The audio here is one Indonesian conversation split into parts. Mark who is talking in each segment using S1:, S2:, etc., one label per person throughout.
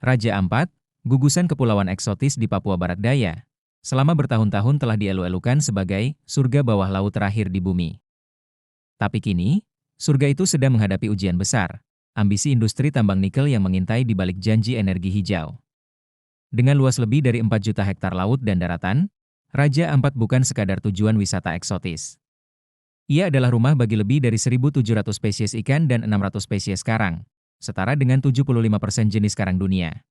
S1: Raja Ampat, gugusan kepulauan eksotis di Papua Barat Daya, selama bertahun-tahun telah dielu-elukan sebagai surga bawah laut terakhir di bumi. Tapi kini, surga itu sedang menghadapi ujian besar, ambisi industri tambang nikel yang mengintai di balik janji energi hijau. Dengan luas lebih dari 4 juta hektar laut dan daratan, Raja Ampat bukan sekadar tujuan wisata eksotis. Ia adalah rumah bagi lebih dari 1.700 spesies ikan dan 600 spesies karang, setara dengan 75% jenis karang dunia.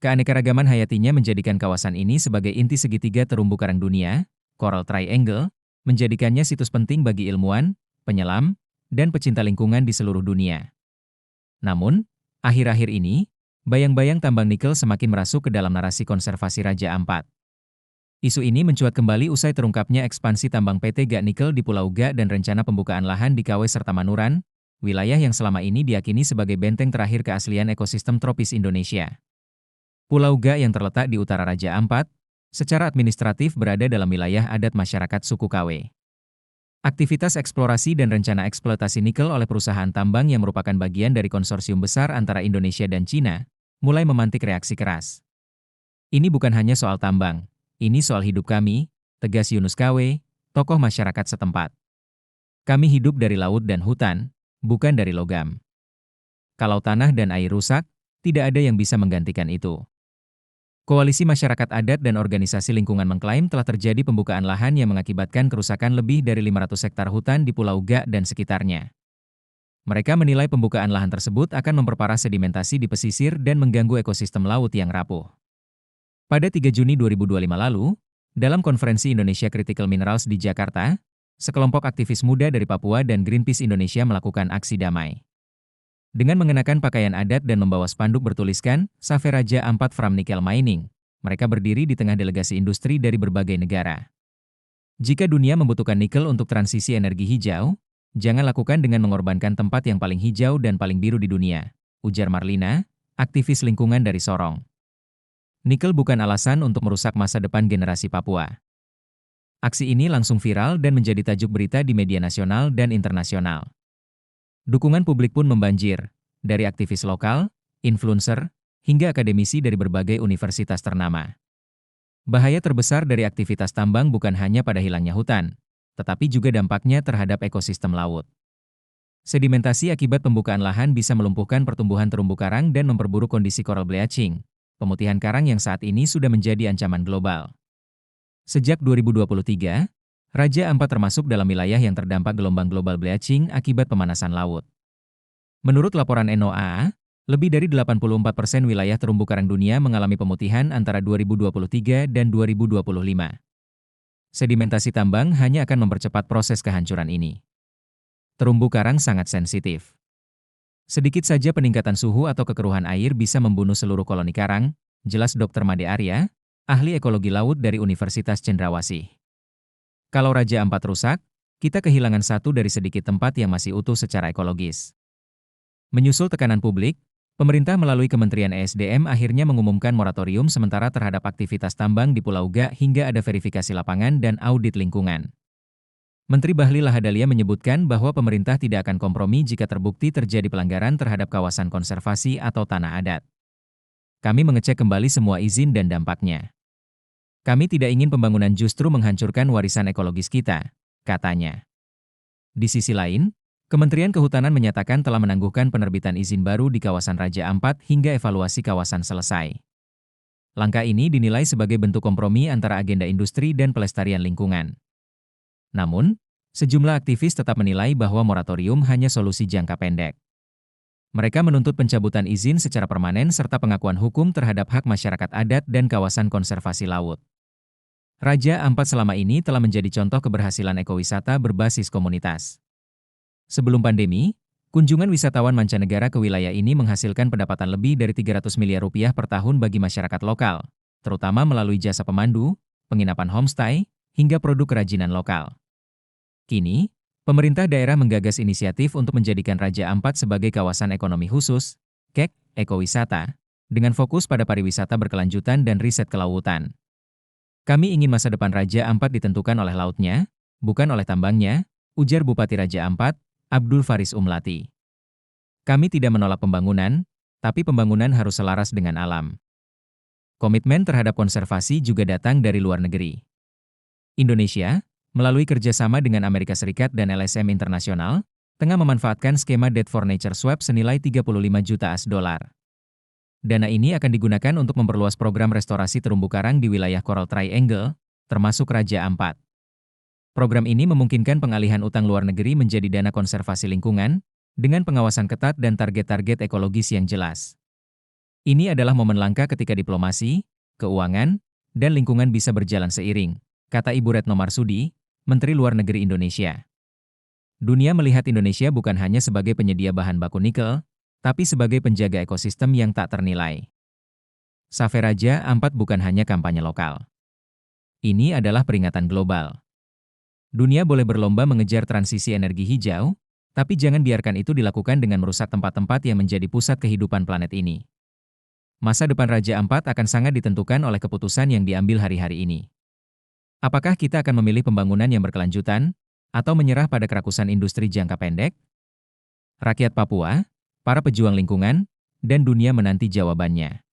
S1: Keanekaragaman hayatinya menjadikan kawasan ini sebagai inti segitiga terumbu karang dunia, Coral Triangle, menjadikannya situs penting bagi ilmuwan, penyelam, dan pecinta lingkungan di seluruh dunia. Namun, akhir-akhir ini, bayang-bayang tambang nikel semakin merasuk ke dalam narasi konservasi Raja Ampat. Isu ini mencuat kembali usai terungkapnya ekspansi tambang PT GA Nikel di Pulau GA dan rencana pembukaan lahan di KW serta Manuran, wilayah yang selama ini diyakini sebagai benteng terakhir keaslian ekosistem tropis Indonesia. Pulau GA yang terletak di utara Raja Ampat, secara administratif berada dalam wilayah adat masyarakat suku KW. Aktivitas eksplorasi dan rencana eksploitasi nikel oleh perusahaan tambang yang merupakan bagian dari konsorsium besar antara Indonesia dan Cina, mulai memantik reaksi keras. Ini bukan hanya soal tambang, ini soal hidup kami, tegas Yunus KW, tokoh masyarakat setempat. Kami hidup dari laut dan hutan, bukan dari logam. Kalau tanah dan air rusak, tidak ada yang bisa menggantikan itu. Koalisi masyarakat adat dan organisasi lingkungan mengklaim telah terjadi pembukaan lahan yang mengakibatkan kerusakan lebih dari 500 hektar hutan di Pulau GA dan sekitarnya. Mereka menilai pembukaan lahan tersebut akan memperparah sedimentasi di pesisir dan mengganggu ekosistem laut yang rapuh. Pada 3 Juni 2025 lalu, dalam konferensi Indonesia Critical Minerals di Jakarta, sekelompok aktivis muda dari Papua dan Greenpeace Indonesia melakukan aksi damai. Dengan mengenakan pakaian adat dan membawa spanduk bertuliskan, Save Raja Ampat from Nickel Mining, mereka berdiri di tengah delegasi industri dari berbagai negara. Jika dunia membutuhkan nikel untuk transisi energi hijau, jangan lakukan dengan mengorbankan tempat yang paling hijau dan paling biru di dunia, ujar Marlina, aktivis lingkungan dari Sorong. Nikel bukan alasan untuk merusak masa depan generasi Papua. Aksi ini langsung viral dan menjadi tajuk berita di media nasional dan internasional. Dukungan publik pun membanjir, dari aktivis lokal, influencer, hingga akademisi dari berbagai universitas ternama. Bahaya terbesar dari aktivitas tambang bukan hanya pada hilangnya hutan, tetapi juga dampaknya terhadap ekosistem laut. Sedimentasi akibat pembukaan lahan bisa melumpuhkan pertumbuhan terumbu karang dan memperburuk kondisi coral bleaching, pemutihan karang yang saat ini sudah menjadi ancaman global. Sejak 2023, Raja Ampat termasuk dalam wilayah yang terdampak gelombang global bleaching akibat pemanasan laut. Menurut laporan NOAA, lebih dari 84% wilayah terumbu karang dunia mengalami pemutihan antara 2023 dan 2025. Sedimentasi tambang hanya akan mempercepat proses kehancuran ini. Terumbu karang sangat sensitif. Sedikit saja peningkatan suhu atau kekeruhan air bisa membunuh seluruh koloni karang, jelas Dr. Made Arya, ahli ekologi laut dari Universitas Cendrawasih. Kalau Raja Ampat rusak, kita kehilangan satu dari sedikit tempat yang masih utuh secara ekologis. Menyusul tekanan publik, pemerintah melalui Kementerian ESDM akhirnya mengumumkan moratorium sementara terhadap aktivitas tambang di Pulau GA hingga ada verifikasi lapangan dan audit lingkungan. Menteri Bahlil Lahadalia menyebutkan bahwa pemerintah tidak akan kompromi jika terbukti terjadi pelanggaran terhadap kawasan konservasi atau tanah adat. Kami mengecek kembali semua izin dan dampaknya. Kami tidak ingin pembangunan justru menghancurkan warisan ekologis kita, katanya. Di sisi lain, Kementerian Kehutanan menyatakan telah menangguhkan penerbitan izin baru di kawasan Raja Ampat hingga evaluasi kawasan selesai. Langkah ini dinilai sebagai bentuk kompromi antara agenda industri dan pelestarian lingkungan. Namun, sejumlah aktivis tetap menilai bahwa moratorium hanya solusi jangka pendek. Mereka menuntut pencabutan izin secara permanen serta pengakuan hukum terhadap hak masyarakat adat dan kawasan konservasi laut. Raja Ampat selama ini telah menjadi contoh keberhasilan ekowisata berbasis komunitas. Sebelum pandemi, kunjungan wisatawan mancanegara ke wilayah ini menghasilkan pendapatan lebih dari 300 miliar rupiah per tahun bagi masyarakat lokal, terutama melalui jasa pemandu, penginapan homestay, hingga produk kerajinan lokal. Kini, pemerintah daerah menggagas inisiatif untuk menjadikan Raja Ampat sebagai kawasan ekonomi khusus, KEK, ekowisata, dengan fokus pada pariwisata berkelanjutan dan riset kelautan. Kami ingin masa depan Raja Ampat ditentukan oleh lautnya, bukan oleh tambangnya, ujar Bupati Raja Ampat, Abdul Faris Umlati. Kami tidak menolak pembangunan, tapi pembangunan harus selaras dengan alam. Komitmen terhadap konservasi juga datang dari luar negeri. Indonesia, melalui kerjasama dengan Amerika Serikat dan LSM Internasional, tengah memanfaatkan skema Debt for Nature Swap senilai 35 juta US$. Dana ini akan digunakan untuk memperluas program restorasi terumbu karang di wilayah Coral Triangle, termasuk Raja Ampat. Program ini memungkinkan pengalihan utang luar negeri menjadi dana konservasi lingkungan, dengan pengawasan ketat dan target-target ekologis yang jelas. Ini adalah momen langka ketika diplomasi, keuangan, dan lingkungan bisa berjalan seiring, kata Ibu Retno Marsudi, Menteri Luar Negeri Indonesia. Dunia melihat Indonesia bukan hanya sebagai penyedia bahan baku nikel, tapi sebagai penjaga ekosistem yang tak ternilai. Save Raja Ampat bukan hanya kampanye lokal. Ini adalah peringatan global. Dunia boleh berlomba mengejar transisi energi hijau, tapi jangan biarkan itu dilakukan dengan merusak tempat-tempat yang menjadi pusat kehidupan planet ini. Masa depan Raja Ampat akan sangat ditentukan oleh keputusan yang diambil hari-hari ini. Apakah kita akan memilih pembangunan yang berkelanjutan, atau menyerah pada kerakusan industri jangka pendek? Rakyat Papua, para pejuang lingkungan, dan dunia menanti jawabannya.